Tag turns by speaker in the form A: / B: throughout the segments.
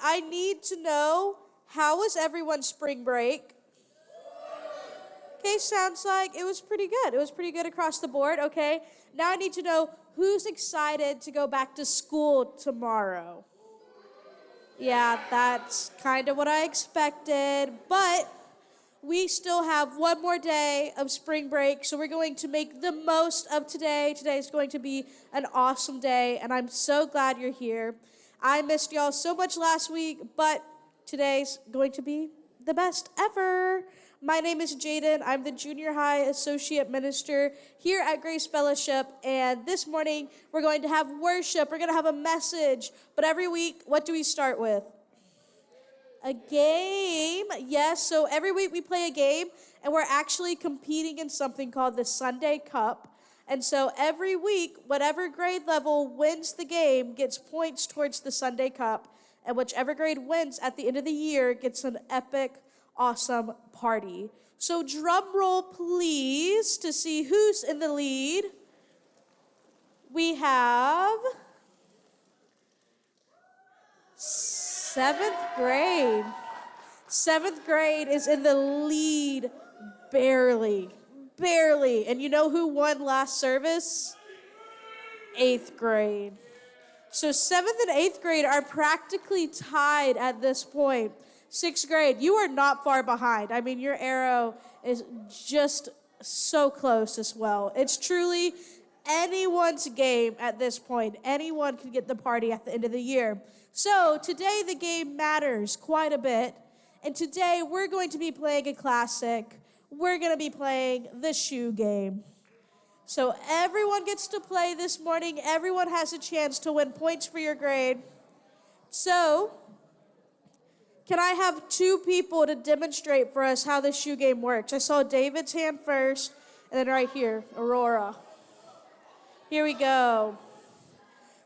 A: I need to know, how was everyone's spring break? Okay, sounds like it was pretty good. It was pretty good across the board, okay? Now I need to know, who's excited to go back to school tomorrow? Yeah, that's kind of what I expected, but we still have one more day of spring break, so we're going to make the most of today. Today is going to be an awesome day, and I'm so glad you're here. I missed y'all so much last week, but today's going to be the best ever. My name is Jaden. I'm the junior high associate minister here at Grace Fellowship. And this morning, we're going to have worship. We're going to have a message. But every week, what do we start with? A game. Yes, so every week we play a game. And we're actually competing in something called the Sunday Cup. And so every week, whatever grade level wins the game gets points towards the Sunday Cup. And whichever grade wins at the end of the year gets an epic, awesome party. So drum roll, please, to see who's in the lead. We have 7th grade. 7th grade is in the lead, barely. And you know who won last service? 8th grade. So 7th and 8th grade are practically tied at this point. 6th grade, you are not far behind. I mean, your arrow is just so close as well. It's truly anyone's game at this point. Anyone can get the party at the end of the year. So today the game matters quite a bit. And today we're going to be playing a classic. We're going to be playing the shoe game. So everyone gets to play this morning. Everyone has a chance to win points for your grade. So can I have 2 people to demonstrate for us how the shoe game works? I saw David's hand first, and then right here, Aurora. Here we go.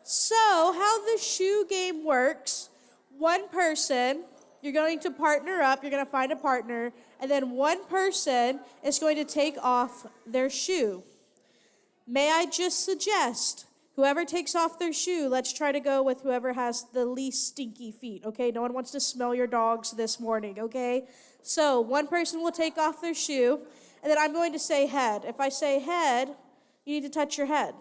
A: So how the shoe game works, one person, you're going to partner up, you're going to find a partner, and then one person is going to take off their shoe. May I just suggest, whoever takes off their shoe, let's try to go with whoever has the least stinky feet, okay? No one wants to smell your dogs this morning, okay? So one person will take off their shoe, and then I'm going to say head. If I say head, you need to touch your head.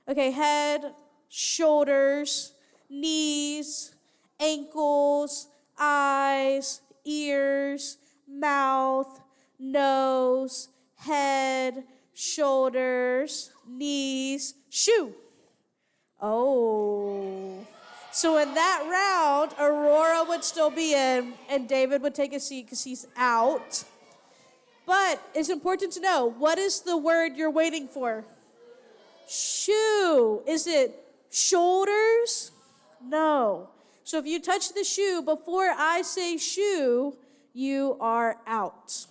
A: Okay, head, shoulders, knees, ankles, eyes, ears, mouth, nose, head, shoulders, knees, shoe. Oh. So in that round, Aurora would still be in, and David would take a seat because he's out. But it's important to know, what is the word you're waiting for? Shoe. Is it shoulders? No. So if you touch the shoe before I say shoe, you are out.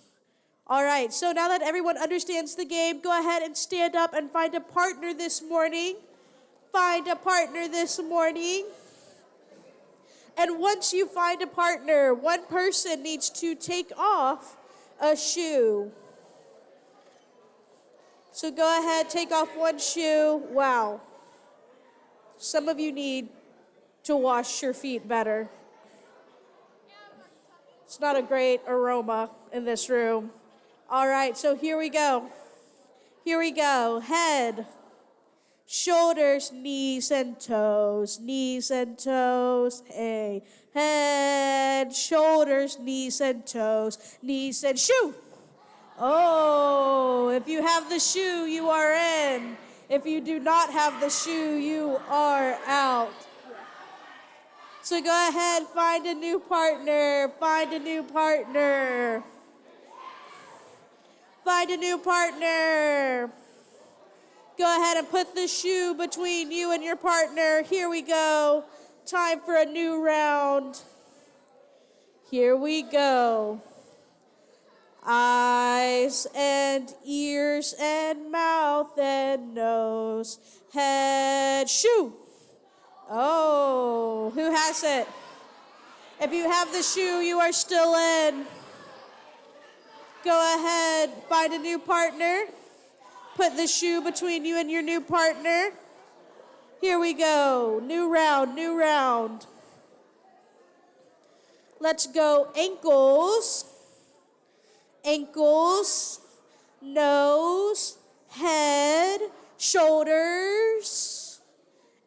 A: All right, so now that everyone understands the game, go ahead and stand up and find a partner this morning. Find a partner this morning. And once you find a partner, one person needs to take off a shoe. So go ahead, take off one shoe. Wow. Some of you need to wash your feet better. It's not a great aroma in this room. All right, so here we go. Here we go. Head, shoulders, knees, and toes. Knees and toes. Hey. Head, shoulders, knees, and toes. Knees and shoe. Oh, if you have the shoe, you are in. If you do not have the shoe, you are out. So go ahead, find a new partner. Find a new partner. Find a new partner. Go ahead and put the shoe between you and your partner. Here we go. Time for a new round. Here we go. Eyes and ears and mouth and nose, head, shoe. Oh, who has it? If you have the shoe, you are still in. Go ahead, find a new partner. Put the shoe between you and your new partner. Here we go. New round, new round. Let's go ankles, ankles, nose, head, shoulders,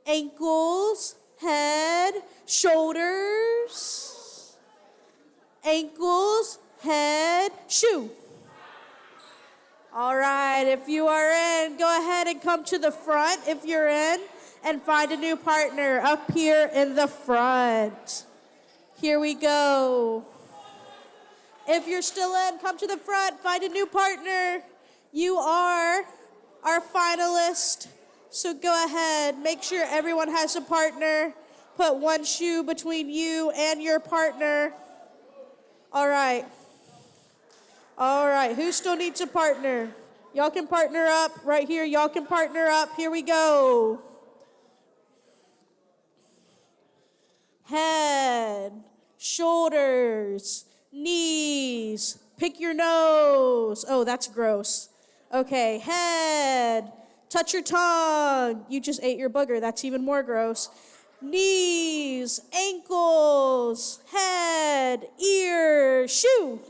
A: ankles, head, shoulders, ankles, head, shoe. All right, if you are in, go ahead and come to the front if you're in, and find a new partner up here in the front. Here we go. If you're still in, come to the front, find a new partner. You are our finalist, so go ahead, make sure everyone has a partner. Put one shoe between you and your partner. All right. All right, who still needs a partner? Y'all can partner up right here. Y'all can partner up. Here we go. Head, shoulders, knees. Pick your nose. Oh, that's gross. Okay, head. Touch your tongue. You just ate your booger. That's even more gross. Knees, ankles, head, ear, shoe.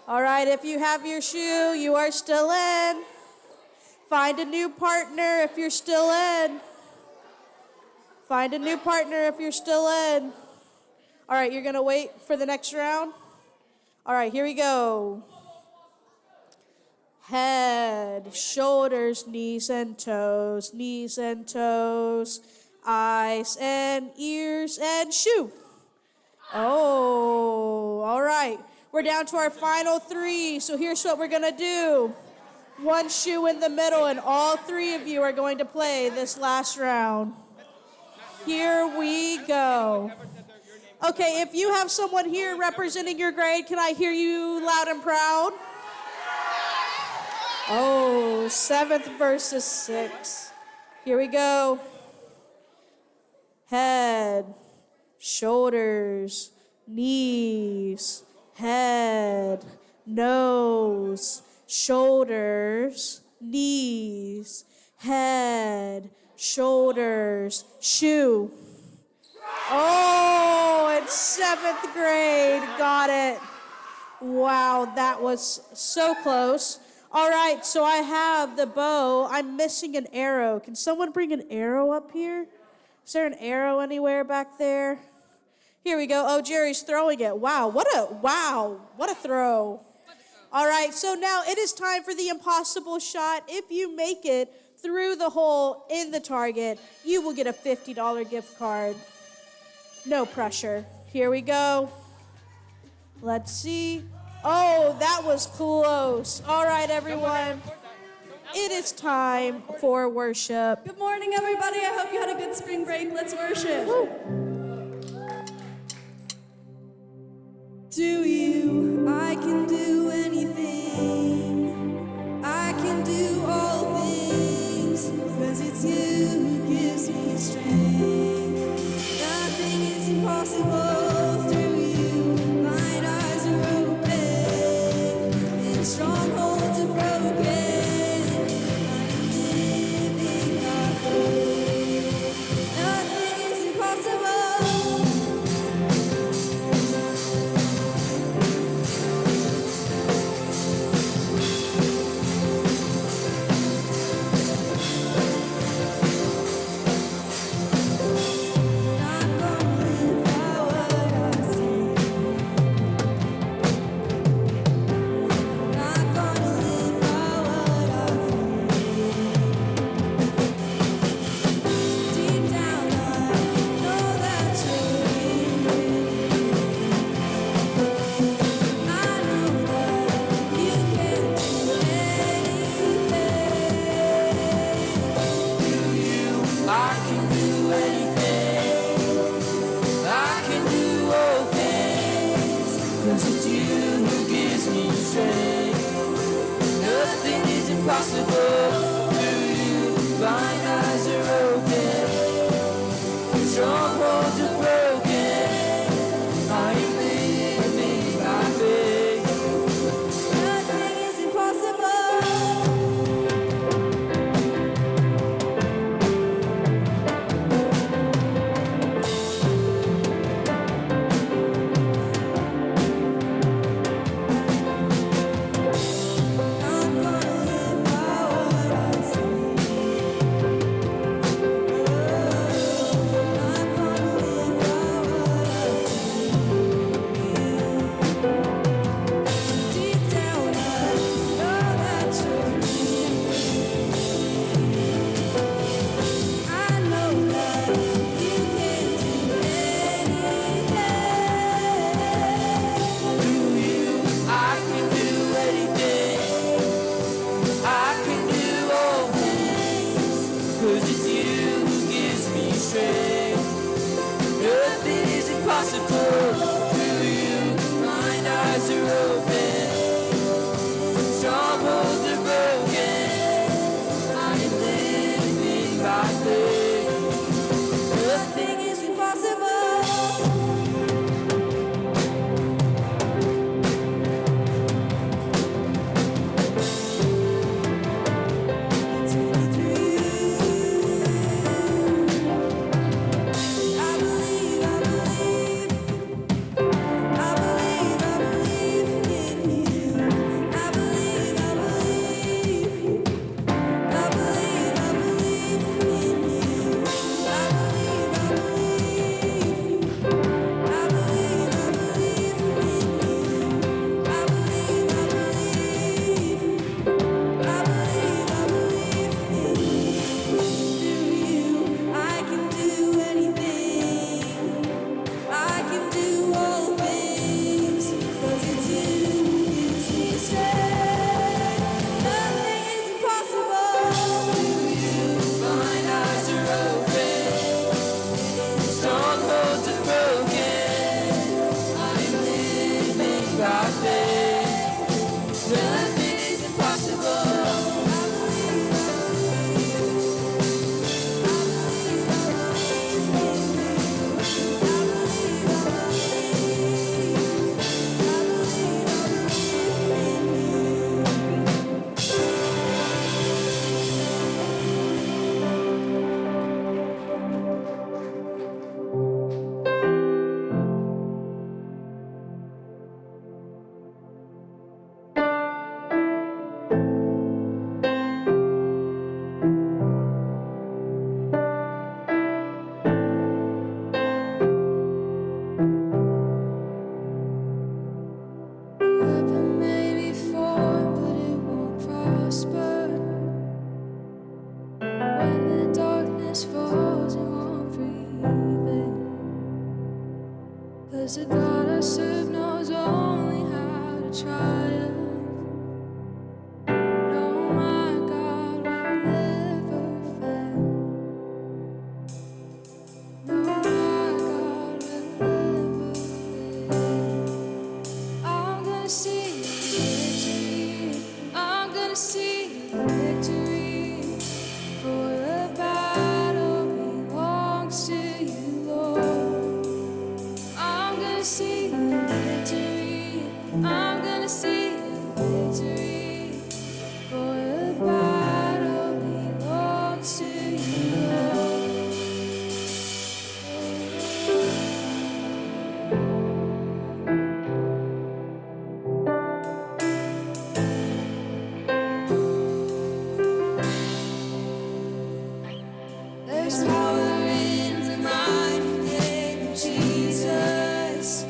A: All right, if you have your shoe, you are still in. Find a new partner if you're still in. Find a new partner if you're still in. All right, you're gonna wait for the next round? All right, here we go. Head, shoulders, knees and toes, eyes and ears and shoe. Oh, all right. We're down to our final three, so here's what we're gonna do. One shoe in the middle, and all three of you are going to play this last round. Here we go. Okay, if you have someone here representing your grade, can I hear you loud and proud? Oh, 7th versus 6th. Here we go. Head, shoulders, knees, head, nose, shoulders, knees, head, shoulders, shoe. Oh, it's 7th grade. Got it. Wow, that was so close. All right, so I have the bow. I'm missing an arrow. Can someone bring an arrow up here? Is there an arrow anywhere back there? Here we go. Oh, Jerry's throwing it. Wow, what a throw. All right, so now it is time for the impossible shot. If you make it through the hole in the target, you will get a $50 gift card. No pressure. Here we go. Let's see. Oh, that was close. All right, everyone. It is time for worship.
B: Good morning, everybody. I hope you had a good spring break. Let's worship.
A: Woo.
B: To you, I can do anything. I can do all things, 'cause it's you who gives me strength. Nothing is impossible through you. Mine eyes are open, and strongholds are broken. I'm living by faith. Nothing is impossible.
C: serve knows only how to triumph. No, my God will never fail. No, my God will never fail. I'm gonna see victory. I'm gonna see victory. For the battle belongs to you, Lord. I'm gonna see victory. I'm gonna see victory. For the battle belongs to you, Lord. There's power in the mighty name of Jesus.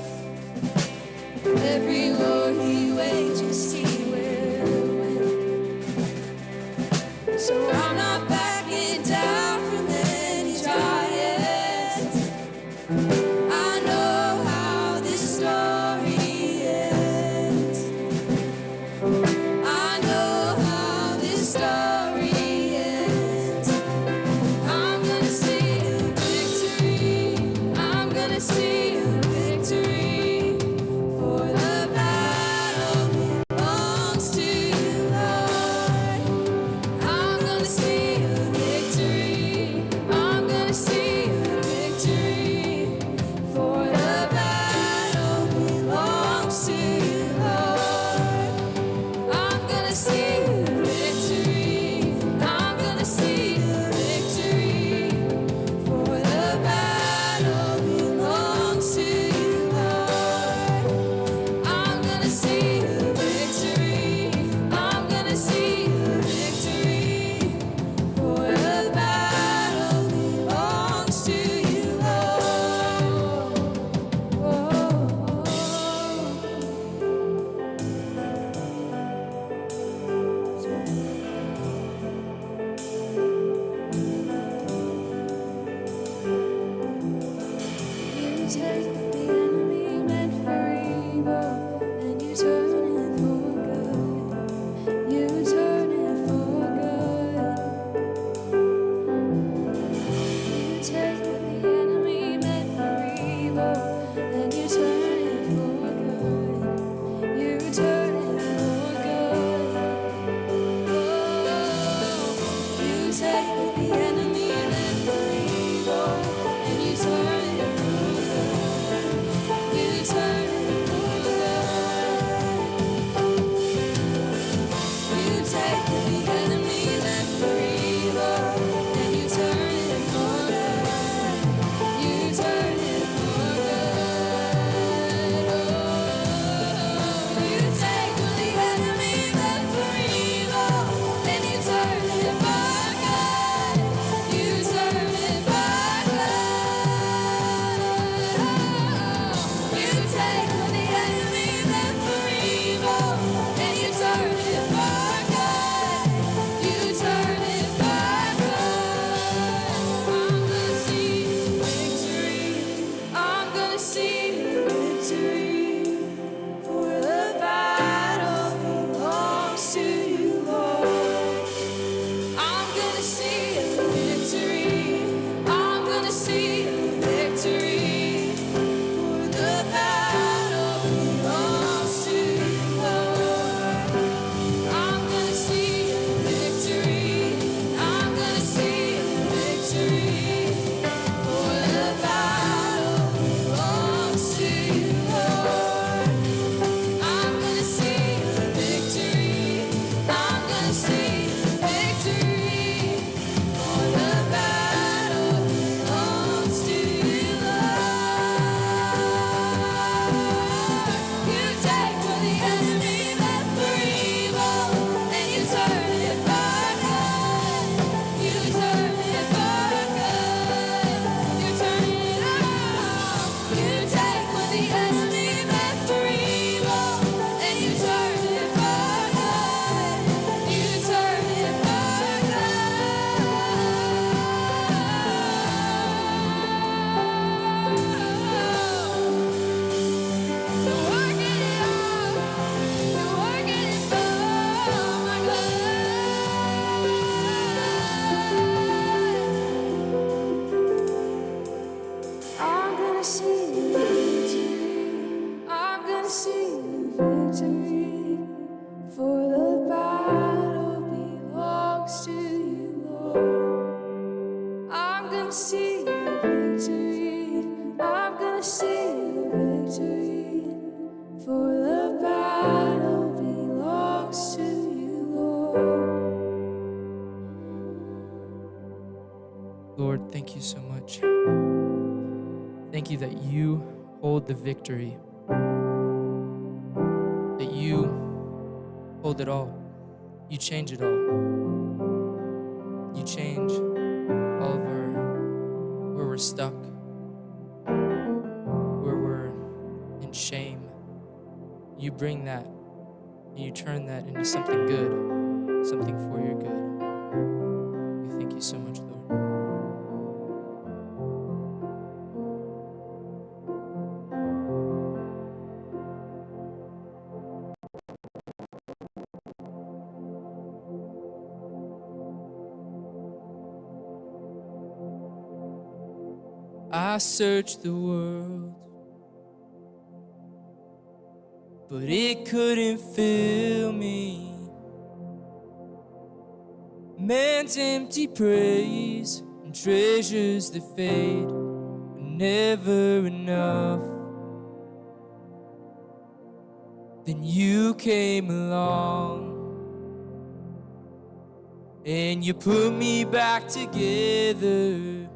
C: Every war he wages, he will win. So I'm not backing down from any giant. I know how this story ends. I know how this story ends. I'm gonna see a victory. I'm gonna see a victory. For the battle belongs to you, Lord. I'm gonna see a victory. I'm gonna see a victory. For the battle belongs to you, Lord. I'm gonna see a victory. I'm gonna see a victory. For the battle belongs to you, Lord. I'm gonna see a victory. I'm gonna see a victory. For the battle belongs to you, Lord. You take the enemy meant for evil, and you turn it for good. You turn it for good. You take the enemy meant for evil, and you turn it for good. You turn it for good. Oh, you take the enemy meant for evil, and you turn it for good. You turn it for good. You take the enemy meant for evil, and you turn it for good. You turn it for good. Oh, you take the enemy meant for evil, and you turn it for good. You turn it for good. You take the enemy meant for evil, and you turn it for good. You turn it for good. I'm gonna see victory. I'm gonna see victory. For the battle belongs to you, Lord. I'm gonna see a victory. I'm gonna see a victory. For the battle
D: thank you that you hold the victory, that you hold it all. You change it all. You change all of where we're stuck, where we're in shame. You bring that and you turn that into something good, something for your good. We thank you so much, Lord. I searched the world, but it couldn't fill me. Man's empty praise and treasures that fade are never enough. Then you came along and you put me back together.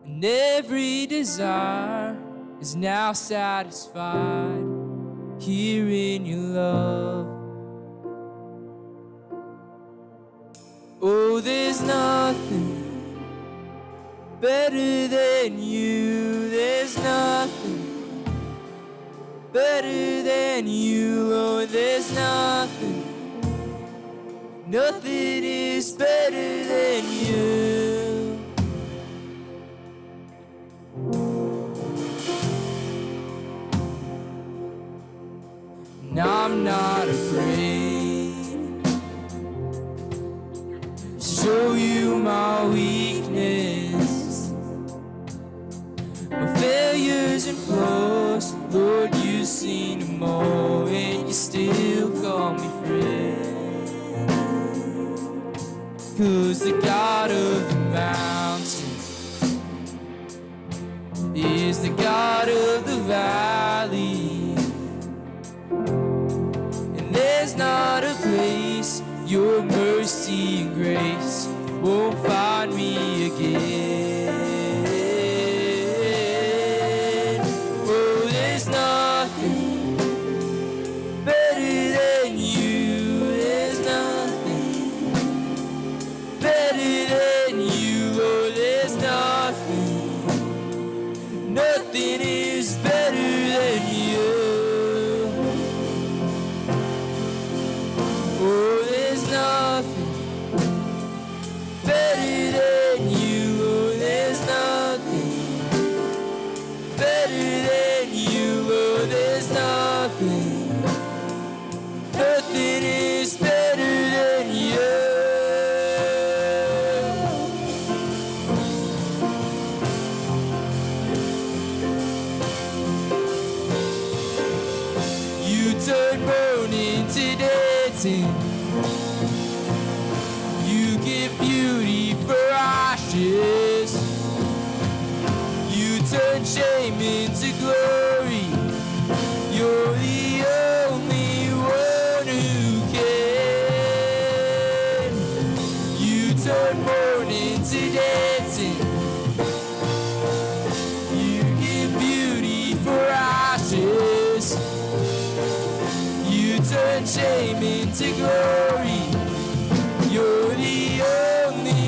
D: And every desire is now satisfied here in your love. Oh, there's nothing better than you. There's nothing better than you. Oh, there's nothing is better than you. And I'm not afraid to show you my weakness, my failures and flaws. Lord, you've seen them all, and you still call me friend. 'Cause the God of the mountain is the God of the valley. There's not a place your mercy and grace won't find me again. Oh, there's nothing better than you. There's nothing better than you. Oh, there's nothing is better than you. Oh, there's nothing better than you. Oh, there's nothing better than you. Oh, there's nothing is better than you. You turn mourning to dancing. You give beauty for ashes. You turn shame into glory. You're the only one who can. You turn mourning to dancing. You give beauty for ashes. You turn shame into glory. You're the only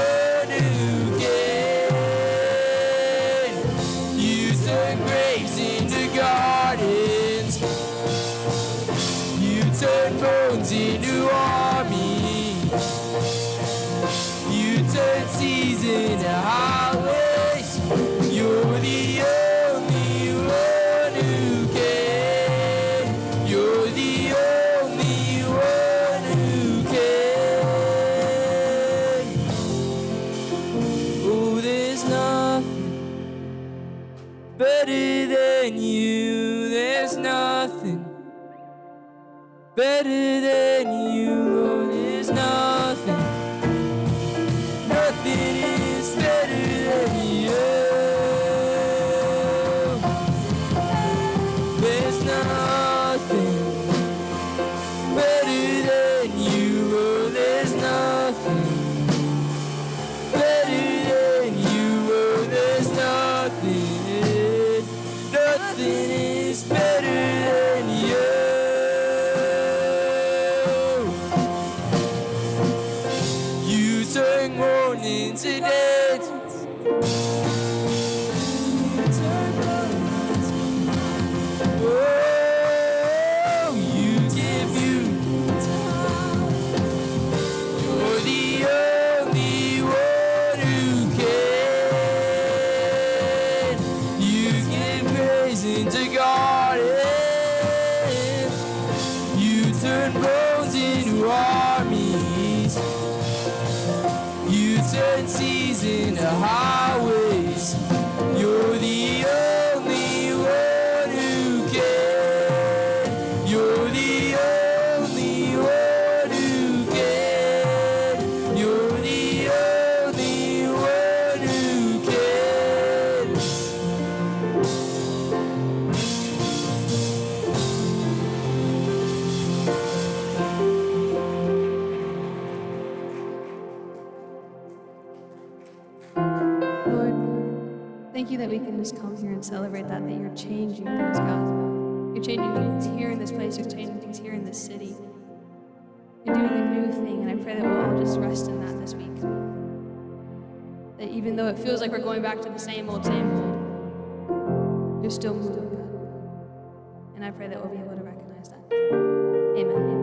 D: one who can. You turn graves into gardens. You turn bones into armies. You turn seas into highways. You're the only one who can. You're the only one who can. Oh, there's nothing better than you. There's nothing better than you. Oh, there's nothing is better than you. There's nothing better than you. Oh, there's nothing better than you. Oh, there's nothing nothing is better than you. You turn mourning to dance. Oh, you give you. You're the only one who can. You give praise into God. You turn bones into armies. You turn seas into highways. You're the only one who can. You're the only one who can. You're the only one who can.
E: Lord, thank you that we can just come here and celebrate that you're changing things, God. You're changing things here in this place. You're changing things here in this city. You're doing a new thing, and I pray that we'll all just rest in that this week. That even though it feels like we're going back to the same old, you're still moving, God. And I pray that we'll be able to recognize that. Amen.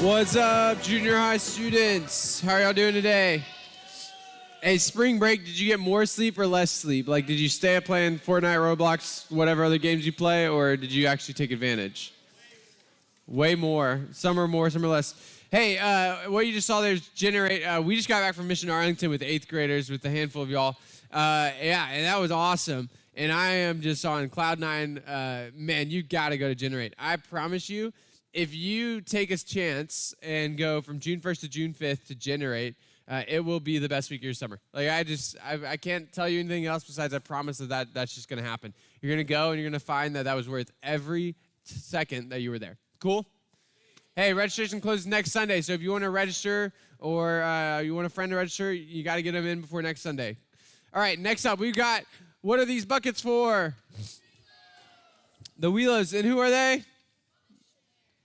F: What's up, junior high students? How are y'all doing today? Hey, spring break, did you get more sleep or less sleep? Like, did you stay up playing Fortnite, Roblox, whatever other games you play, or did you actually take advantage? Way more. Some are more, some are less. Hey, what you just saw there is Generate. We just got back from Mission Arlington with 8th graders, with a handful of y'all. Yeah, and that was awesome. And I am just on cloud nine. Man, you got to go to Generate. I promise you, if you take a chance and go from June 1st to June 5th to Generate, it will be the best week of your summer. Like, I can't tell you anything else besides I promise that's just going to happen. You're going to go and you're going to find that was worth every second that you were there. Cool? Hey, registration closes next Sunday, so if you want to register or you want a friend to register, you got to get them in before next Sunday. All right, next up, we've got, what are these buckets for? The Wheelos, and who are they?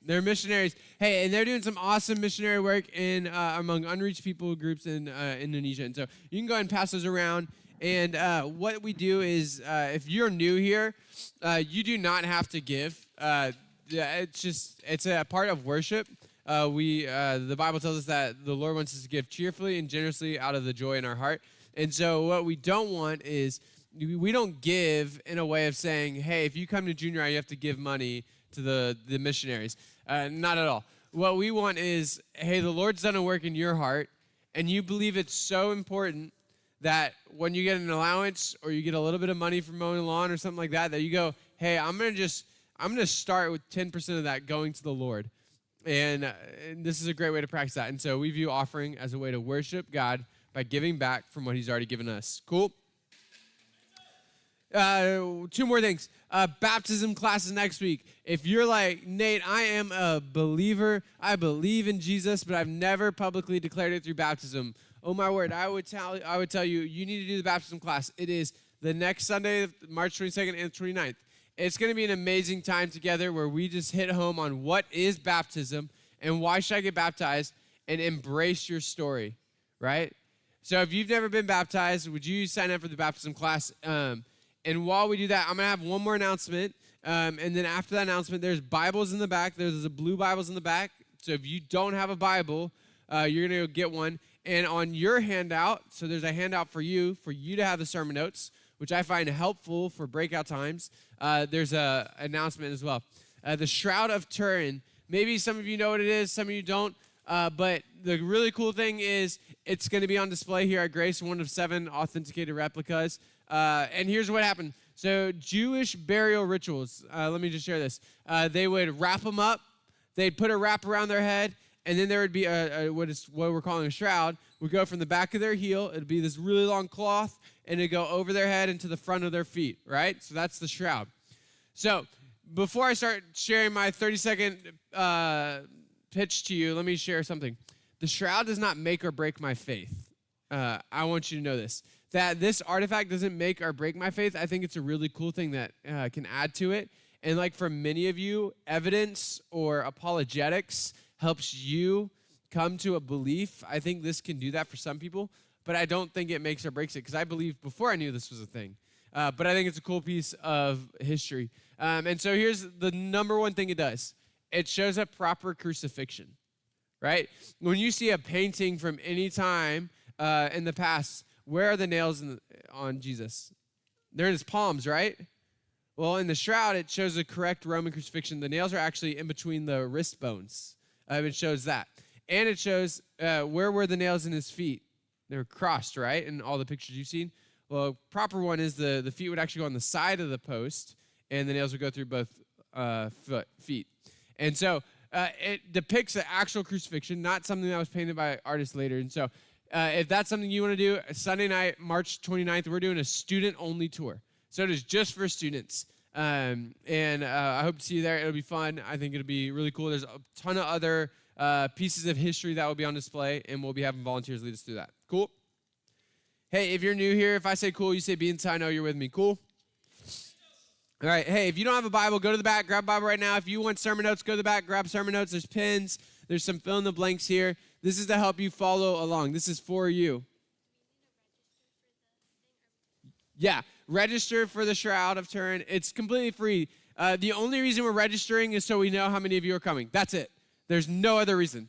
F: They're missionaries. Hey, and they're doing some awesome missionary work in among unreached people groups in Indonesia. And so you can go ahead and pass those around. And what we do is, if you're new here, you do not have to give. It's a part of worship. The Bible tells us that the Lord wants us to give cheerfully and generously out of the joy in our heart. And so what we don't want is, we don't give in a way of saying, hey, if you come to junior high, you have to give money to the missionaries. Not at all. What we want is, hey, the Lord's done a work in your heart, and you believe it's so important that when you get an allowance or you get a little bit of money from mowing the lawn or something like that, that you go, hey, I'm gonna start with 10% of that going to the Lord. And this is a great way to practice that. And so we view offering as a way to worship God by giving back from what he's already given us. Cool? Two more things. Baptism classes next week. If you're like, Nate, I am a believer. I believe in Jesus, but I've never publicly declared it through baptism. Oh my word, I would tell you, you need to do the baptism class. It is the next Sunday, March 22nd and 29th. It's going to be an amazing time together where we just hit home on what is baptism and why should I get baptized and embrace your story, right? So if you've never been baptized, would you sign up for the baptism class? And while we do that, I'm going to have one more announcement. And then after that announcement, there's Bibles in the back. There's the blue Bibles in the back. So if you don't have a Bible, you're going to go get one. And on your handout, so there's a handout for you to have the sermon notes, which I find helpful for breakout times. There's an announcement as well. The Shroud of Turin. Maybe some of you know what it is, some of you don't. But the really cool thing is it's going to be on display here at Grace, one of 7 authenticated replicas. And here's what happened. So Jewish burial rituals, let me just share this. They would wrap them up. They'd put a wrap around their head. And then there would be what we're calling a shroud. Would go from the back of their heel. It'd be this really long cloth. And it'd go over their head and to the front of their feet, right? So that's the shroud. So before I start sharing my 30-second pitch to you, let me share something. The shroud does not make or break my faith. I want you to know this. That this artifact doesn't make or break my faith. I think it's a really cool thing that can add to it. And like for many of you, evidence or apologetics helps you come to a belief. I think this can do that for some people, but I don't think it makes or breaks it because I believed before I knew this was a thing. But I think it's a cool piece of history. And so here's the number one thing it does. It shows a proper crucifixion, right? When you see a painting from any time in the past, where are the nails on Jesus? They're in his palms, right? Well, in the shroud, it shows a correct Roman crucifixion. The nails are actually in between the wrist bones. It shows that. And it shows where were the nails in his feet. They were crossed, right? In all the pictures you've seen. Well, proper one is the feet would actually go on the side of the post, and the nails would go through both feet. And so it depicts the actual crucifixion, not something that was painted by artists later. And so if that's something you want to do, Sunday night, March 29th, we're doing a student-only tour. So it is just for students. And I hope to see you there. It'll be fun. I think it'll be really cool. There's a ton of other pieces of history that will be on display, and we'll be having volunteers lead us through that. Cool? Hey, if you're new here, if I say cool, you say be inside. I know you're with me. Cool? All right. Hey, if you don't have a Bible, go to the back, grab a Bible right now. If you want sermon notes, go to the back, grab sermon notes. There's pins. There's some fill in the blanks here. This is to help you follow along. This is for you. Yeah, register for the Shroud of Turin. It's completely free. The only reason we're registering is so we know how many of you are coming. That's it. There's no other reason.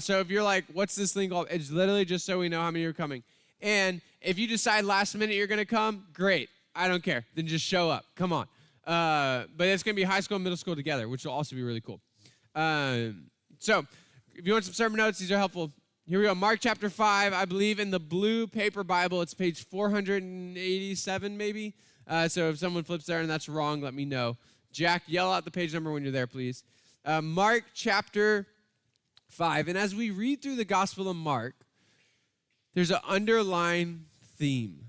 F: So if you're like, what's this thing called? It's literally just so we know how many are coming. And if you decide last minute you're going to come, great. I don't care. Then just show up. Come on. But it's going to be high school and middle school together, which will also be really cool. So if you want some sermon notes, these are helpful. Here we go. Mark chapter 5, I believe in the blue paper Bible, it's page 487 maybe. So if someone flips there and that's wrong, let me know. Jack, yell out the page number when you're there, please. Mark chapter 5. And as we read through the Gospel of Mark, there's an underlying theme,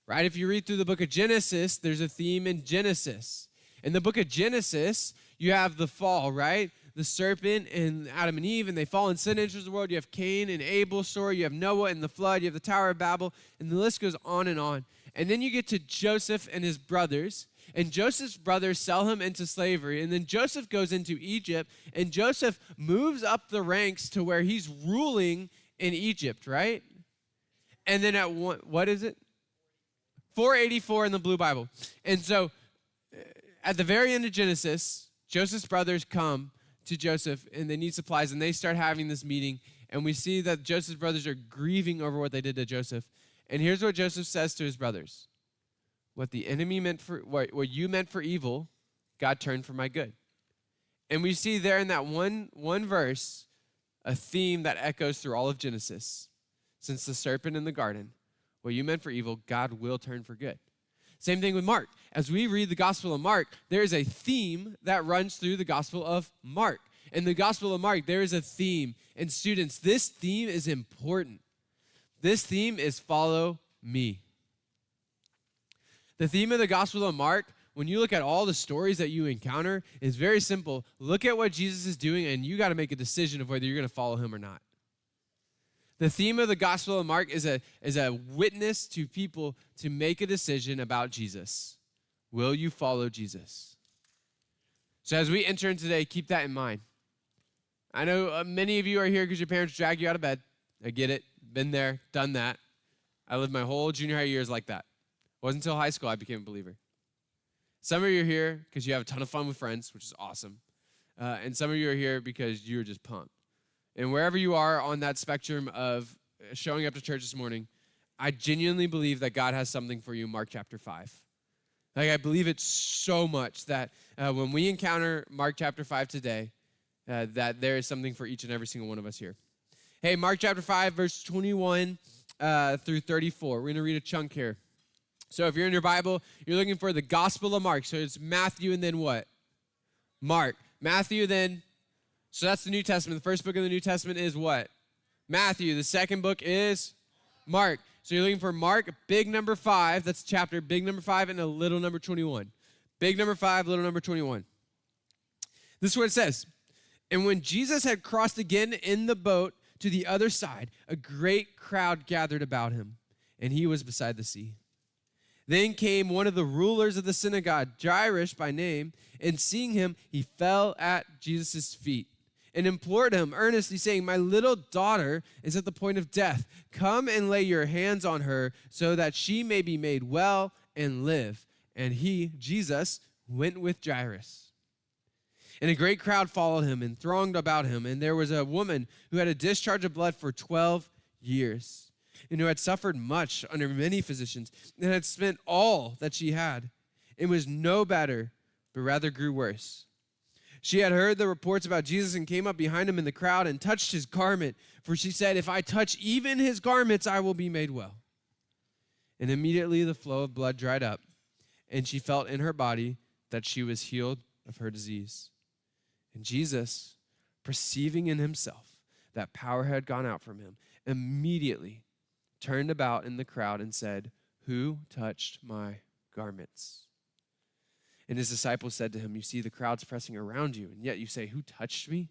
F: right? If you read through the book of Genesis, there's a theme in Genesis. In the book of Genesis, you have the fall, right? The serpent and Adam and Eve, and they fall and sin enters the world. You have Cain and Abel's story. You have Noah and the flood. You have the Tower of Babel, and the list goes on and on. And then you get to Joseph and his brothers, and Joseph's brothers sell him into slavery. And then Joseph goes into Egypt, and Joseph moves up the ranks to where he's ruling in Egypt, right? And then at what is it? 484 in the Blue Bible. And so at the very end of Genesis, Joseph's brothers come to Joseph, and they need supplies, and they start having this meeting, and we see that Joseph's brothers are grieving over what they did to Joseph. And here's what Joseph says to his brothers. What the enemy meant for, what you meant for evil, God turned for my good. And we see there in that one verse a theme that echoes through all of Genesis. Since the serpent in the garden, what you meant for evil, God will turn for good. Same thing with Mark. As we read the Gospel of Mark, there is a theme that runs through the Gospel of Mark. In the Gospel of Mark, there is a theme. And students, this theme is important. This theme is follow me. The theme of the Gospel of Mark, when you look at all the stories that you encounter, is very simple. Look at what Jesus is doing, and you got to make a decision of whether you're going to follow him or not. The theme of the Gospel of Mark is a witness to people to make a decision about Jesus. Will you follow Jesus? So as we enter in today, keep that in mind. I know many of you are here because your parents drag you out of bed. I get it. Been there, done that. I lived my whole junior high years like that. It wasn't until high school I became a believer. Some of you are here because you have a ton of fun with friends, which is awesome. And some of you are here because you're just pumped. And wherever you are on that spectrum of showing up to church this morning, I genuinely believe that God has something for you in Mark chapter 5. Like, I believe it so much that when we encounter Mark chapter 5 today, that there is something for each and every single one of us here. Hey, Mark chapter 5, verse 21 through 34. We're going to read a chunk here. So if you're in your Bible, you're looking for the Gospel of Mark. So it's Matthew and then what? Mark. Matthew then, so that's the New Testament. The first book of the New Testament is what? Matthew. The second book is Mark. So you're looking for Mark, big number 5. That's chapter, big number 5, and a little number 21. Big number 5, little number 21. This is what it says. And when Jesus had crossed again in the boat to the other side, a great crowd gathered about him, and he was beside the sea. Then came one of the rulers of the synagogue, Jairus by name, and seeing him, he fell at Jesus' feet and implored him earnestly, saying, my little daughter is at the point of death. Come and lay your hands on her so that she may be made well and live. And he, Jesus, went with Jairus. And a great crowd followed him and thronged about him. And there was a woman who had a discharge of blood for 12 years and who had suffered much under many physicians and had spent all that she had and was no better, but rather grew worse. She had heard the reports about Jesus and came up behind him in the crowd and touched his garment, for she said, if I touch even his garments, I will be made well. And immediately the flow of blood dried up, and she felt in her body that she was healed of her disease. And Jesus, perceiving in himself that power had gone out from him, immediately turned about in the crowd and said, who touched my garments? And his disciples said to him, you see the crowds pressing around you, and yet you say, who touched me?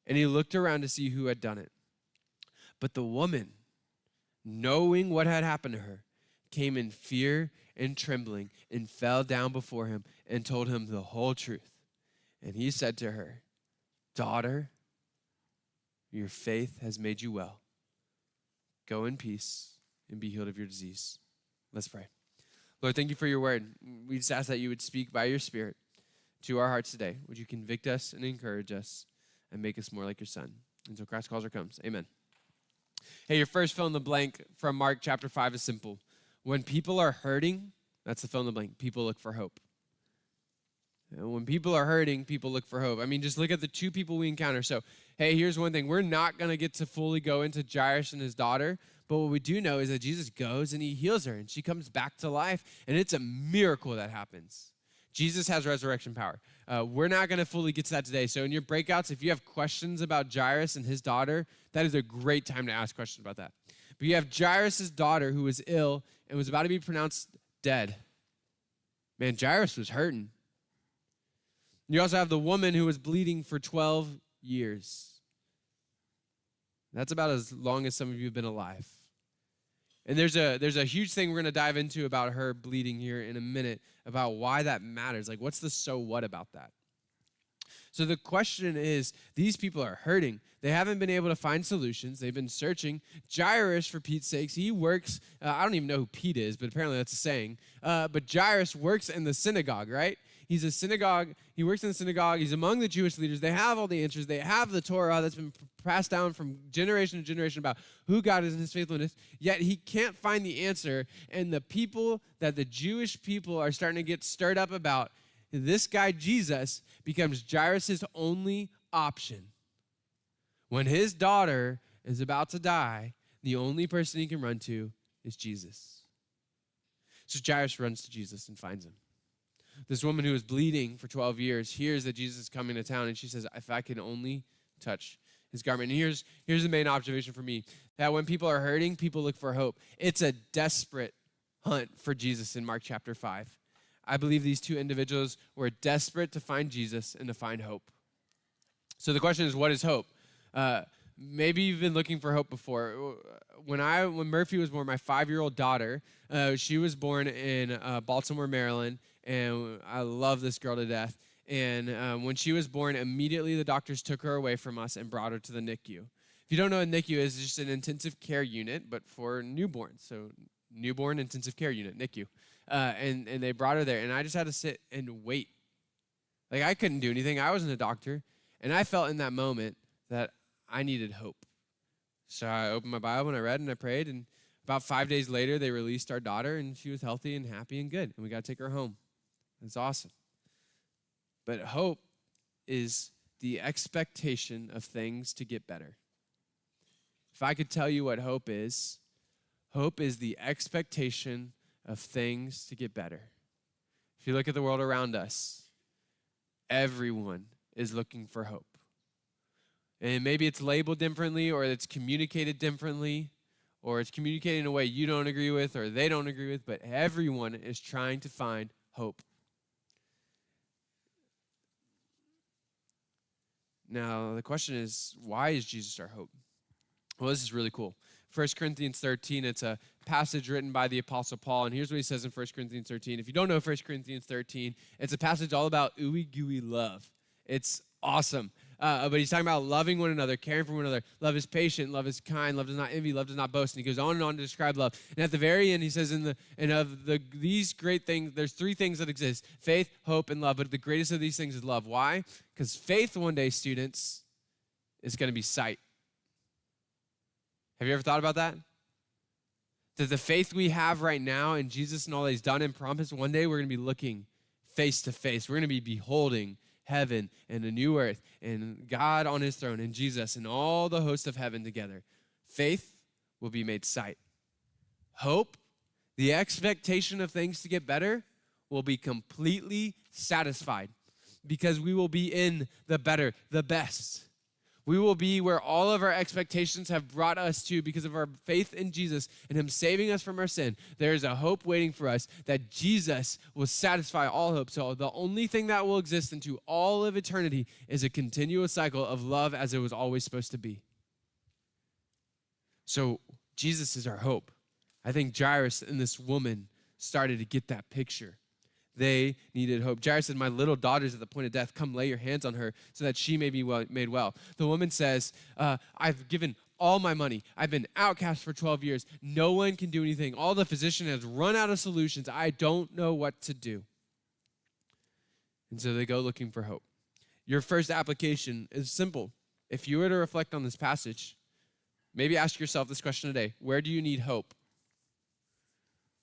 F: And he looked around to see who had done it. But the woman, knowing what had happened to her, came in fear and trembling and fell down before him and told him the whole truth. And he said to her, daughter, your faith has made you well. Go in peace and be healed of your disease. Let's pray. Lord, thank you for your word. We just ask that you would speak by your Spirit to our hearts today. Would you convict us and encourage us and make us more like your Son? Until Christ calls or comes. Amen. Hey, your first fill in the blank from Mark chapter 5 is simple. When people are hurting, that's the fill in the blank. People look for hope. And when people are hurting, people look for hope. I mean, just look at the two people we encounter. So, hey, here's one thing. We're not going to get to fully go into Jairus and his daughter, but what we do know is that Jesus goes and he heals her, and she comes back to life, and it's a miracle that happens. Jesus has resurrection power. We're not going to fully get to that today. So in your breakouts, if you have questions about Jairus and his daughter, that is a great time to ask questions about that. But you have Jairus' daughter who was ill and was about to be pronounced dead. Man, Jairus was hurting. You also have the woman who was bleeding for 12 years. That's about as long as some of you have been alive. And there's a huge thing we're going to dive into about her bleeding here in a minute, about why that matters. Like, what's the so what about that? So the question is, these people are hurting. They haven't been able to find solutions. They've been searching. Jairus, for Pete's sakes, he works, I don't even know who Pete is, but apparently that's a saying. But Jairus works in the synagogue, right? He works in the synagogue. He's among the Jewish leaders. They have all the answers. They have the Torah that's been passed down from generation to generation about who God is and his faithfulness. Yet he can't find the answer. And the people that the Jewish people are starting to get stirred up about, this guy Jesus becomes Jairus' only option. When his daughter is about to die, the only person he can run to is Jesus. So Jairus runs to Jesus and finds him. This woman who was bleeding for 12 years hears that Jesus is coming to town, and she says, if I can only touch his garment. And here's the main observation for me, that when people are hurting, people look for hope. It's a desperate hunt for Jesus in Mark chapter 5. I believe these two individuals were desperate to find Jesus and to find hope. So the question is, what is hope? maybe you've been looking for hope before. When Murphy was born, my 5-year-old daughter, she was born in Baltimore, Maryland, and I love this girl to death. And when she was born, immediately the doctors took her away from us and brought her to the NICU. If you don't know what NICU is, it's just an intensive care unit, but for newborns. So newborn intensive care unit, NICU. And they brought her there, and I just had to sit and wait. Like, I couldn't do anything. I wasn't a doctor. And I felt in that moment that I needed hope. So I opened my Bible, and I read, and I prayed, and about 5 days later, they released our daughter, and she was healthy and happy and good, and we got to take her home. It's awesome. But hope is the expectation of things to get better. If I could tell you what hope is the expectation of things to get better. If you look at the world around us, everyone is looking for hope. And maybe it's labeled differently, or it's communicated differently, or it's communicated in a way you don't agree with or they don't agree with, but everyone is trying to find hope. Now, the question is, why is Jesus our hope? Well, this is really cool. 1 Corinthians 13, it's a passage written by the Apostle Paul, and here's what he says in 1 Corinthians 13. If you don't know 1 Corinthians 13, it's a passage all about ooey-gooey love. It's awesome. But he's talking about loving one another, caring for one another. Love is patient, love is kind, love does not envy, love does not boast. And he goes on and on to describe love. And at the very end, he says, these great things, there's 3 things that exist: faith, hope, and love. But the greatest of these things is love. Why? Because faith one day, students, is going to be sight. Have you ever thought about that? That the faith we have right now in Jesus and all that he's done and promised, one day we're going to be looking face to face. We're going to be beholding heaven and a new earth and God on his throne and Jesus and all the hosts of heaven together. Faith will be made sight. Hope, the expectation of things to get better, will be completely satisfied because we will be in the better, the best. We will be where all of our expectations have brought us to because of our faith in Jesus and him saving us from our sin. There is a hope waiting for us that Jesus will satisfy all hope. So the only thing that will exist into all of eternity is a continuous cycle of love as it was always supposed to be. So Jesus is our hope. I think Jairus and this woman started to get that picture. They needed hope. Jairus said, "My little daughter's at the point of death. Come lay your hands on her so that she may be made well." The woman says, "I've given all my money. I've been outcast for 12 years. No one can do anything. All the physician has run out of solutions. I don't know what to do." And so they go looking for hope. Your first application is simple. If you were to reflect on this passage, maybe ask yourself this question today: where do you need hope?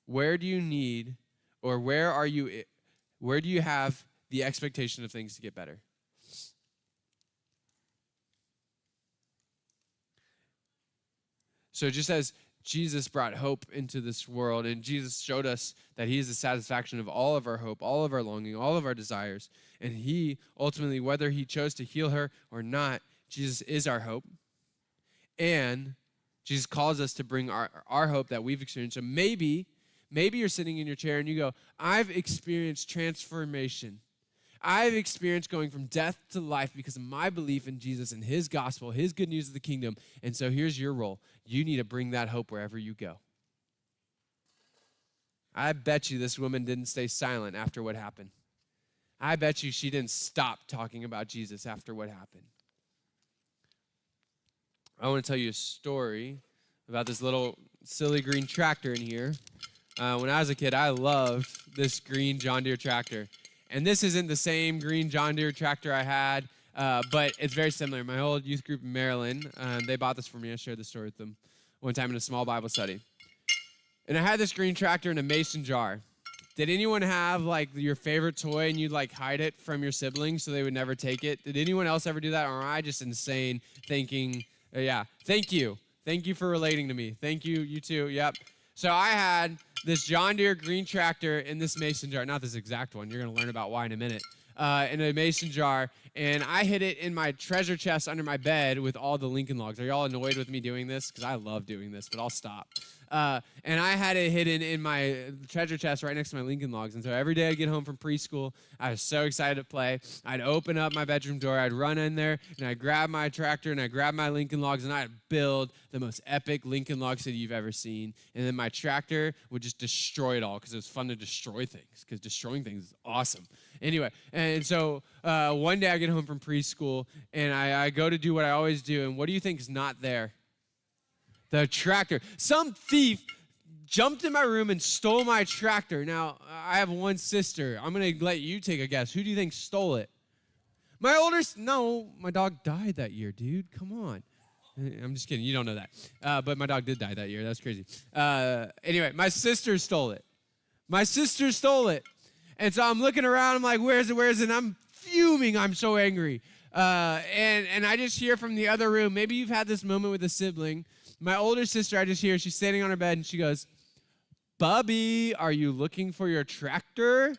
F: Where do you need, or where do you have the expectation of things to get better? So just as Jesus brought hope into this world, and Jesus showed us that he is the satisfaction of all of our hope, all of our longing, all of our desires, and he ultimately, whether he chose to heal her or not, Jesus is our hope. And Jesus calls us to bring our hope that we've experienced. So maybe you're sitting in your chair and you go, "I've experienced transformation. I've experienced going from death to life because of my belief in Jesus and his gospel, his good news of the kingdom." And so here's your role. You need to bring that hope wherever you go. I bet you this woman didn't stay silent after what happened. I bet you she didn't stop talking about Jesus after what happened. I want to tell you a story about this little silly green tractor in here. When I was a kid, I loved this green John Deere tractor. And this isn't the same green John Deere tractor I had, but it's very similar. My old youth group in Maryland, they bought this for me. I shared this story with them one time in a small Bible study. And I had this green tractor in a mason jar. Did anyone have like your favorite toy and you'd like hide it from your siblings so they would never take it? Did anyone else ever do that? Or am I just insane thinking, yeah, thank you. Thank you for relating to me. Thank you, you too, yep. So I had this John Deere green tractor in this mason jar. Not this exact one. You're going to learn about why in a minute. In a mason jar. And I hid it in my treasure chest under my bed with all the Lincoln Logs. Are y'all annoyed with me doing this? Because I love doing this, but I'll stop. And I had it hidden in my treasure chest right next to my Lincoln Logs. And so every day I'd get home from preschool, I was so excited to play. I'd open up my bedroom door, I'd run in there, and I'd grab my tractor, and I'd grab my Lincoln Logs, and I'd build the most epic Lincoln Log city you've ever seen. And then my tractor would just destroy it all because it was fun to destroy things, because destroying things is awesome. Anyway, and so one day I get home from preschool, and I go to do what I always do, and what do you think is not there? The tractor. Some thief jumped in my room and stole my tractor. Now, I have one sister. I'm going to let you take a guess. Who do you think stole it? My older no, my dog died that year, dude. Come on. I'm just kidding. You don't know that. But my dog did die that year. That's crazy. Anyway, my sister stole it. My sister stole it. And so I'm looking around. I'm like, where is it? Where is it? And I'm fuming. I'm so angry. And I just hear from the other room, maybe you've had this moment with a sibling. My older sister, I just hear, she's standing on her bed, and she goes, Bubby, are you looking for your tractor?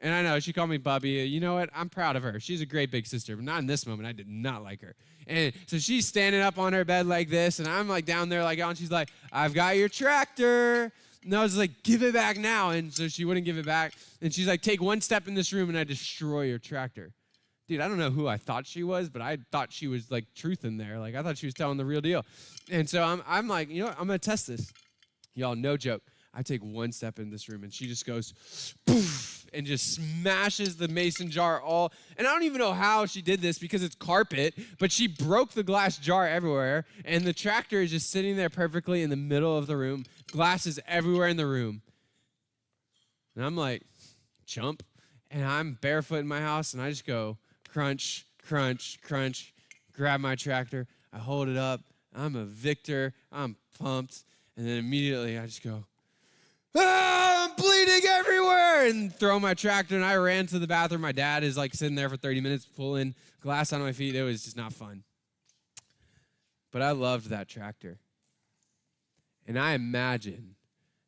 F: And I know, she called me Bubby. You know what? I'm proud of her. She's a great big sister, but not in this moment. I did not like her. And so she's standing up on her bed like this, and I'm like down there like, oh, and she's like, I've got your tractor. And I was like, give it back now. And so she wouldn't give it back. And she's like, take one step in this room, and I destroy your tractor. Dude, I don't know who I thought she was, but I thought she was like truth in there. Like I thought she was telling the real deal. And so I'm like, you know what? I'm going to test this. Y'all, no joke. I take one step in this room, and she just goes, poof, and just smashes the mason jar all. And I don't even know how she did this because it's carpet, but she broke the glass jar everywhere, and the tractor is just sitting there perfectly in the middle of the room. Glass is everywhere in the room. And I'm like, jump. And I'm barefoot in my house, and I just go, crunch, crunch, crunch, grab my tractor. I hold it up. I'm a victor. I'm pumped. And then immediately I just go, I'm bleeding everywhere, and throw my tractor, and I ran to the bathroom. My dad is like sitting there for 30 minutes pulling glass out of my feet. It was just not fun. But I loved that tractor. And I imagine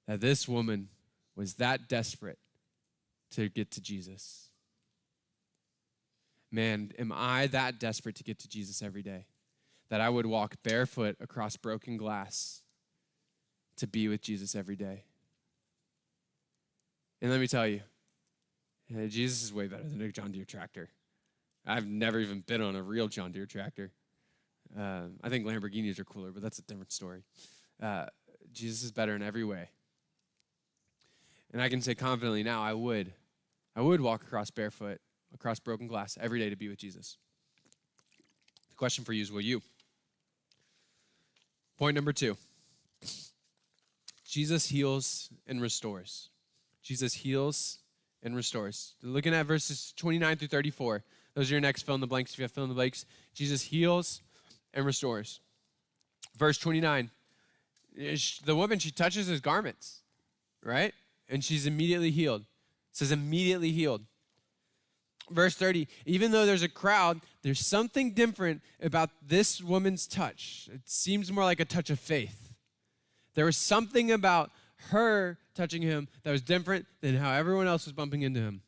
F: that this woman was that desperate to get to Jesus. Man, am I that desperate to get to Jesus every day that I would walk barefoot across broken glass to be with Jesus every day? And let me tell you, Jesus is way better than a John Deere tractor. I've never even been on a real John Deere tractor. I think Lamborghinis are cooler, but that's a different story. Jesus is better in every way. And I can say confidently now, I would walk across barefoot, across broken glass every day to be with Jesus. The question for you is, will you? Point number 2. Jesus heals and restores. Jesus heals and restores. Looking at verses 29 through 34. Those are your next fill in the blanks if you have fill in the blanks. Jesus heals and restores. Verse 29. The woman, she touches his garments, right? And she's immediately healed. It says immediately healed. Verse 30, even though there's a crowd, there's something different about this woman's touch. It seems more like a touch of faith. There was something about her touching him that was different than how everyone else was bumping into him.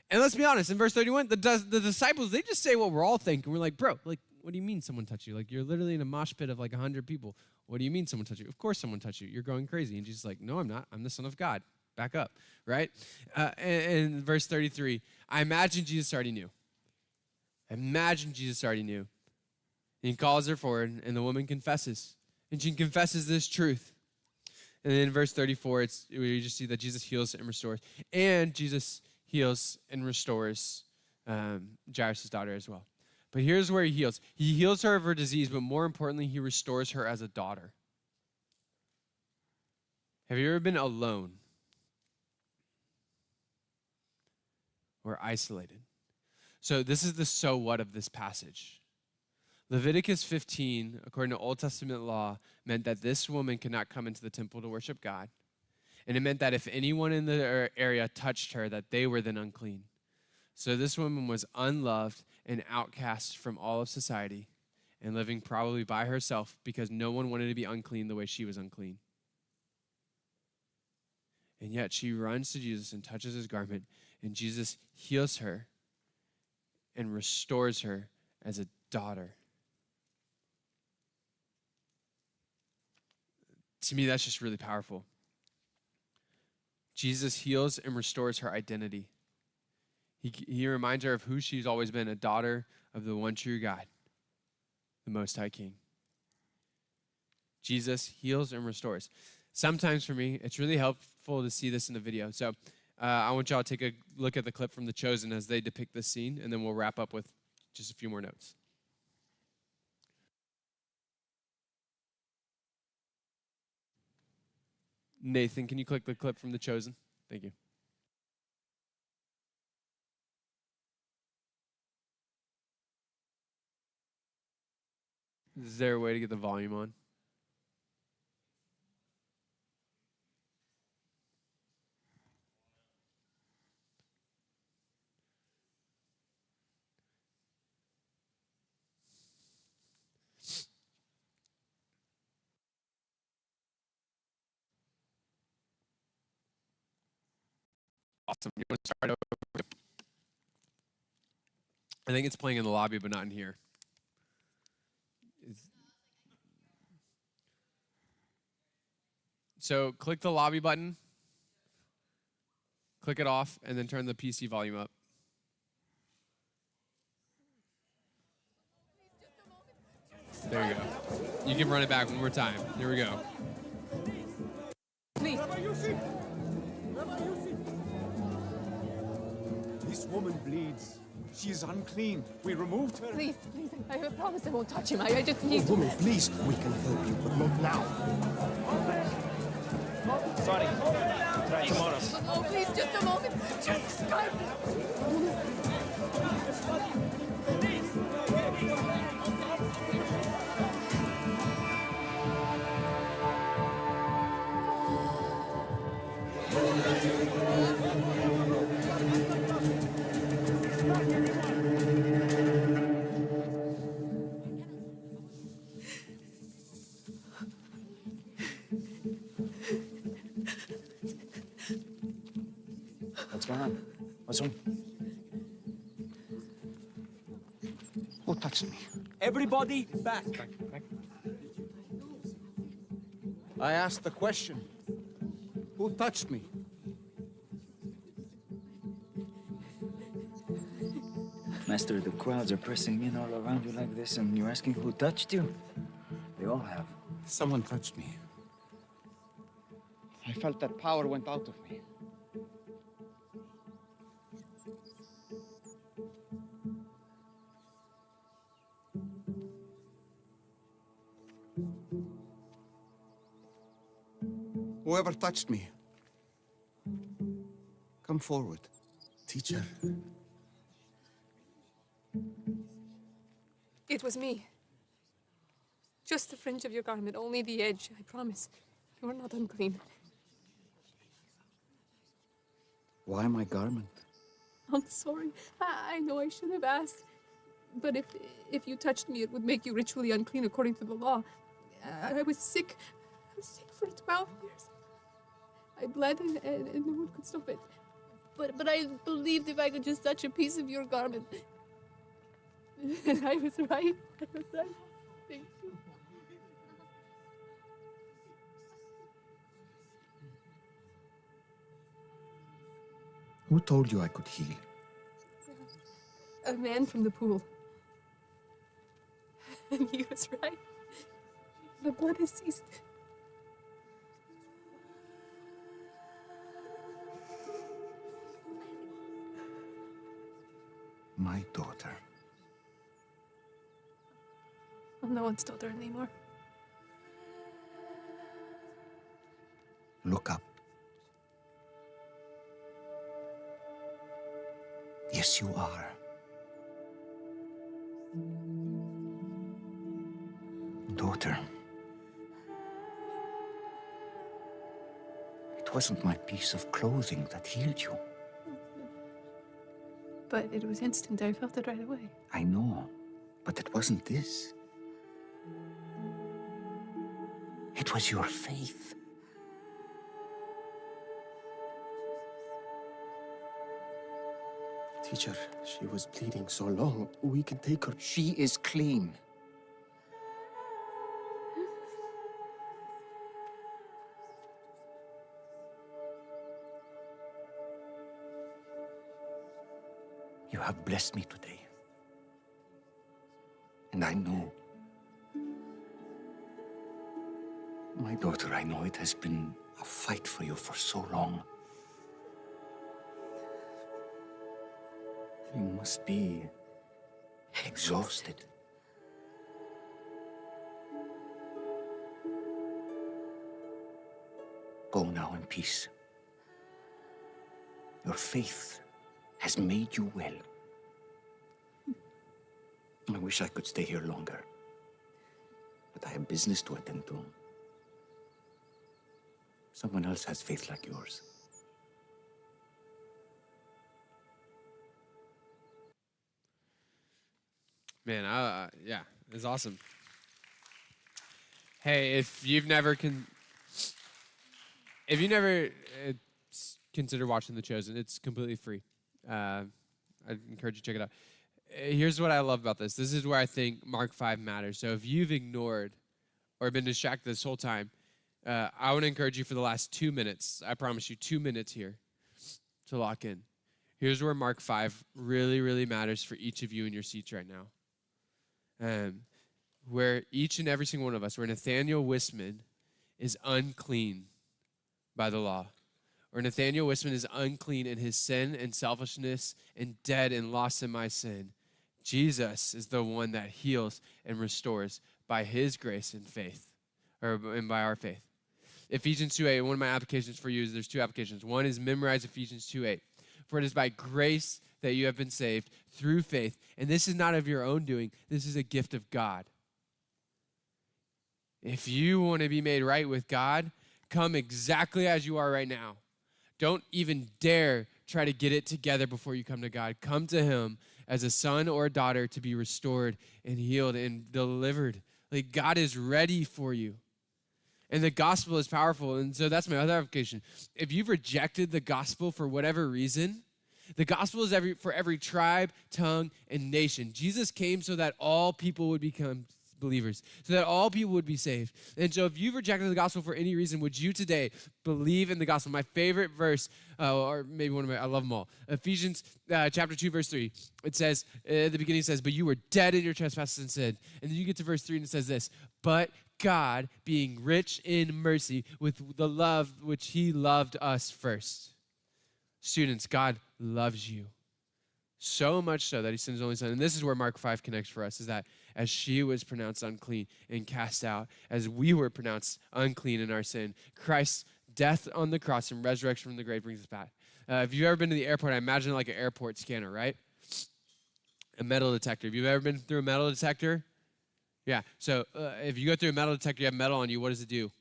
F: And let's be honest, in verse 31, the disciples, they just say what we're all thinking. We're like, bro, like, what do you mean someone touched you? Like, you're literally in a mosh pit of like 100 people. What do you mean someone touched you? Of course someone touched you. You're going crazy. And Jesus is like, no, I'm not. I'm the Son of God. Back up, right? And verse 33, I imagine Jesus already knew. Imagine Jesus already knew. And he calls her forward, and the woman confesses. And she confesses this truth. And then in verse 34, we just see that Jesus heals and restores. And Jesus heals and restores Jairus' daughter as well. But here's where he heals. He heals her of her disease, but more importantly, he restores her as a daughter. Have you ever been alone or isolated? So this is the so what of this passage. Leviticus 15, according to Old Testament law, meant that this woman could not come into the temple to worship God. And it meant that if anyone in the area touched her, that they were then unclean. So this woman was unloved and outcast from all of society and living probably by herself because no one wanted to be unclean the way she was unclean. And yet she runs to Jesus and touches his garment, and Jesus heals her and restores her as a daughter. To me, that's just really powerful. Jesus heals and restores her identity. He reminds her of who she's always been, a daughter of the one true God, the Most High King. Jesus heals and restores. Sometimes for me, it's really helpful to see this in the video. So I want y'all to take a look at the clip from The Chosen as they depict this scene, and then we'll wrap up with just a few more notes. Nathan, can you click the clip from The Chosen? Thank you. Is there a way to get the volume on? Awesome. You want to start over? I think it's playing in the lobby, but not in here. So click the lobby button, click it off, and then turn the PC volume up. There you go. You can run it back one more time. There we go.
C: Please.
G: This woman bleeds. She is unclean. We removed her.
C: Please, please. I promise I won't touch him. I just need to.
G: Woman, please. We can help you, but not now. Sorry. Try tomorrow.
C: No, please, just a moment. Just God.
G: What's going on? What's wrong? Who touched me?
H: Everybody back.
G: I asked the question. Who touched me?
H: Master, the crowds are pressing in all around you like this, and you're asking who touched you? They all have.
G: Someone touched me. I felt that power went out of me. Whoever touched me, come forward. Teacher.
I: It was me. Just the fringe of your garment, only the edge, I promise. You are not unclean.
G: Why my garment?
I: I'm sorry. I know I should have asked. But if you touched me, it would make you ritually unclean according to the law. I was sick. I was sick for 12 years. I bled and no one could stop it. But I believed if I could just touch a piece of your garment. I was right. I was right. Thank you.
G: Who told you I could heal?
I: A man from the pool. And he was right. The blood has ceased.
G: My daughter.
I: I'm no one's daughter anymore.
G: Look up. Yes, you are. Daughter. It wasn't my piece of clothing that healed you.
I: But it was instant. I felt it right away.
G: I know, but it wasn't this. It was your faith.
J: Teacher, she was bleeding so long. We can take her.
G: She is clean. You have blessed me today. And I know, my daughter, I know it has been a fight for you for so long. You must be exhausted. Go now in peace. Your faith has made you well. I wish I could stay here longer, but I have business to attend to. Someone else has faith like yours.
F: Man, yeah, it's awesome. Hey, if you've never considered watching The Chosen, it's completely free. I'd encourage you to check it out. Here's what I love about this. This is where I think Mark 5 matters. So if you've ignored or been distracted this whole time, I want to encourage you for the last 2 minutes. I promise you 2 minutes here to lock in. Here's where Mark 5 really, really matters for each of you in your seats right now. Where each and every single one of us, where Nathaniel Wisman is unclean by the law, or Nathaniel Wisman is unclean in his sin and selfishness and dead and lost in my sin, Jesus is the one that heals and restores by his grace and faith, and by our faith. Ephesians 2:8, one of my applications for you is there's 2 applications. One is memorize Ephesians 2:8. For it is by grace that you have been saved through faith. And this is not of your own doing. This is a gift of God. If you want to be made right with God, come exactly as you are right now. Don't even dare try to get it together before you come to God. Come to him as a son or a daughter to be restored and healed and delivered. Like, God is ready for you. And the gospel is powerful. And so that's my other application. If you've rejected the gospel for whatever reason, the gospel is for every tribe, tongue, and nation. Jesus came so that all people would become believers, so that all people would be saved. And so if you've rejected the gospel for any reason, would you today believe in the gospel? My favorite verse, or maybe one of my, I love them all. Ephesians chapter 2, verse 3. It says, at the beginning it says, but you were dead in your trespasses and sin. And then you get to verse 3 and it says this, but God, being rich in mercy, with the love which he loved us first. Students, God loves you so much so that he sent his only son. And this is where Mark 5 connects for us, is that as she was pronounced unclean and cast out, as we were pronounced unclean in our sin, Christ's death on the cross and resurrection from the grave brings us back. If you've ever been to the airport, I imagine like an airport scanner, right? A metal detector. If you've ever been through a metal detector, yeah. So if you go through a metal detector, you have metal on you, what does it do?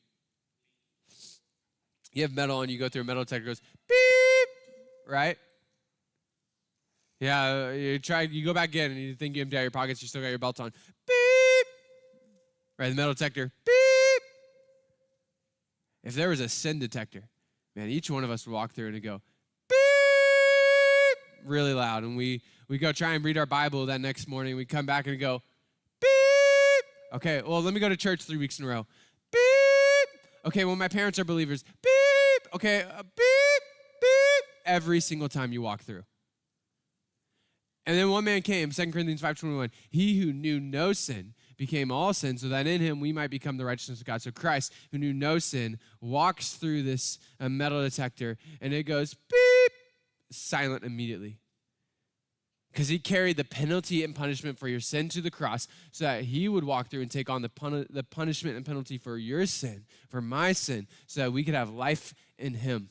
F: You have metal on you, go through a metal detector, it goes beep, right? Yeah, you go back in and you think you empty out your pockets, you still got your belt on. Beep! Right, the metal detector, beep! If there was a sin detector, man, each one of us would walk through and it'd go, beep! Really loud. And we go try and read our Bible that next morning. We come back and go, beep! Okay, well, let me go to church 3 weeks in a row. Beep! Okay, well, my parents are believers. Beep! Okay, beep! Beep! Every single time you walk through. And then one man came, 2 Corinthians 5:21. He who knew no sin became all sin so that in him we might become the righteousness of God. So Christ, who knew no sin, walks through this metal detector and it goes beep, silent immediately. Because he carried the penalty and punishment for your sin to the cross so that he would walk through and take on the punishment and penalty for your sin, for my sin, so that we could have life in him.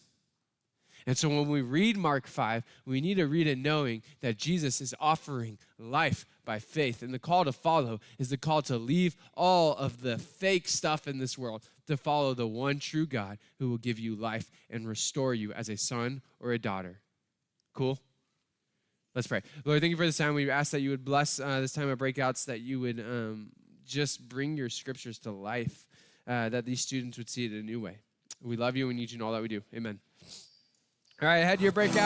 F: And so when we read Mark 5, we need to read it knowing that Jesus is offering life by faith. And the call to follow is the call to leave all of the fake stuff in this world to follow the one true God who will give you life and restore you as a son or a daughter. Cool? Let's pray. Lord, thank you for this time. We ask that you would bless this time of breakouts, that you would just bring your scriptures to life, that these students would see it in a new way. We love you and need you in all that we do. Amen. All right, head to your breakout.